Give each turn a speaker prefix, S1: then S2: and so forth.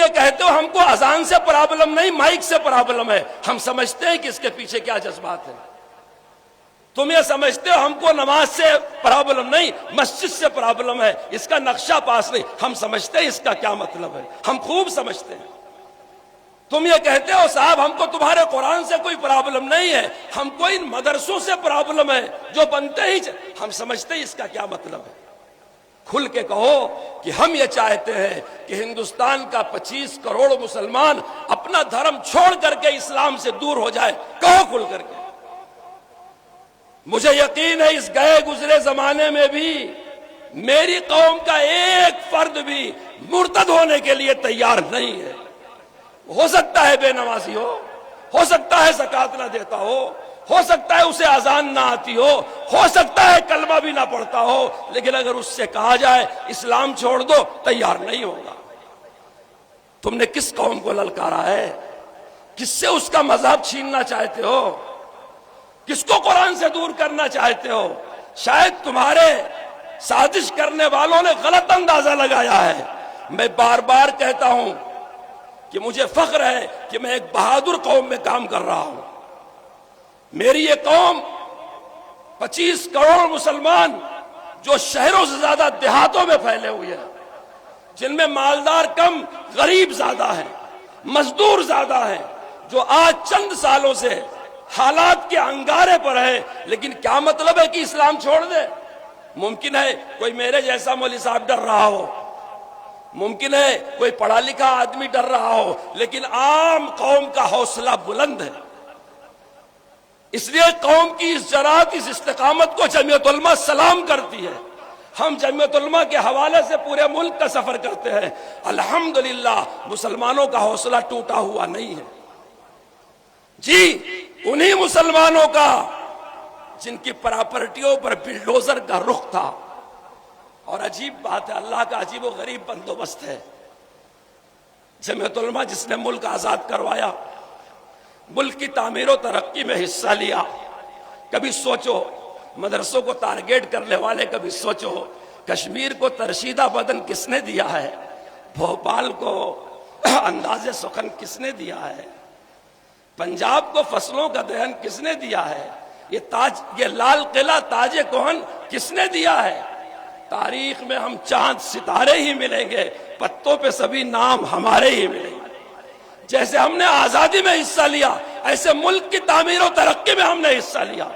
S1: یہ کہتے ہو ہم کو اذان سے پرابلم نہیں، مائک سے پرابلم ہے، ہم سمجھتے ہیں کہ اس کے پیچھے کیا جذبات ہیں۔ تم یہ سمجھتے ہو ہم کو نماز سے پرابلم نہیں، مسجد سے پرابلم ہے، اس کا نقشہ پاس نہیں، ہم سمجھتے ہیں اس کا کیا مطلب ہے، ہم خوب سمجھتے ہیں۔ تم یہ کہتے ہو صاحب ہم کو تمہارے قرآن سے کوئی پرابلم نہیں ہے، ہم کو ان مدرسوں سے پرابلم ہے جو بنتے ہی ہم سمجھتے ہیں اس کا کیا مطلب ہے۔ کھل کے کہو کہ ہم یہ چاہتے ہیں کہ ہندوستان کا 25 کروڑ مسلمان اپنا دھرم چھوڑ کر کے اسلام سے دور ہو جائے، کہو کھل کر کے۔ مجھے یقین ہے اس گئے گزرے زمانے میں بھی میری قوم کا ایک فرد بھی مرتد ہونے کے لیے تیار نہیں ہے۔ ہو سکتا ہے بے نمازی ہو سکتا ہے زکوٰۃ نہ دیتا ہو سکتا ہے اسے اذان نہ آتی ہو سکتا ہے کلمہ بھی نہ پڑھتا ہو، لیکن اگر اس سے کہا جائے اسلام چھوڑ دو، تیار نہیں ہوگا۔ تم نے کس قوم کو للکارا ہے؟ کس سے اس کا مذہب چھیننا چاہتے ہو؟ کس کو قرآن سے دور کرنا چاہتے ہو؟ شاید تمہارے سازش کرنے والوں نے غلط اندازہ لگایا ہے۔ میں بار بار کہتا ہوں کہ مجھے فخر ہے کہ میں ایک بہادر قوم میں کام کر رہا ہوں۔ میری یہ قوم 25 کروڑ مسلمان جو شہروں سے زیادہ دیہاتوں میں پھیلے ہوئے ہیں، جن میں مالدار کم غریب زیادہ ہیں، مزدور زیادہ ہیں، جو آج چند سالوں سے حالات کے انگارے پر ہے، لیکن کیا مطلب ہے کہ اسلام چھوڑ دے؟ ممکن ہے کوئی میرے جیسا مولوی صاحب ڈر رہا ہو، ممکن ہے کوئی پڑھا لکھا آدمی ڈر رہا ہو، لیکن عام قوم کا حوصلہ بلند ہے۔ اس لیے قوم کی اس جرات، اس استقامت کو جمعیت علماء سلام کرتی ہے۔ ہم جمعیت علماء کے حوالے سے پورے ملک کا سفر کرتے ہیں، الحمدللہ مسلمانوں کا حوصلہ ٹوٹا ہوا نہیں ہے۔ جی انہی مسلمانوں کا جن کی پراپرٹیوں پر بلڈوزر کا رخ تھا، اور عجیب بات ہے، اللہ کا عجیب و غریب بندوبست ہے۔ جمعیت علماء جس نے ملک آزاد کروایا، ملک کی تعمیر و ترقی میں حصہ لیا، کبھی سوچو مدرسوں کو ٹارگیٹ کرنے والے، کبھی سوچو کشمیر کو ترشیدہ بدن کس نے دیا ہے، بھوپال کو انداز سخن کس نے دیا ہے، پنجاب کو فصلوں کا دہن کس نے دیا ہے، یہ لال قلعہ تاج کوہن کس نے دیا ہے۔ تاریخ میں ہم چاند ستارے ہی ملیں گے، پتوں پہ سبھی نام ہمارے ہی ملیں گے۔ جیسے ہم نے آزادی میں حصہ لیا، ایسے ملک کی تعمیر و ترقی میں ہم نے حصہ لیا۔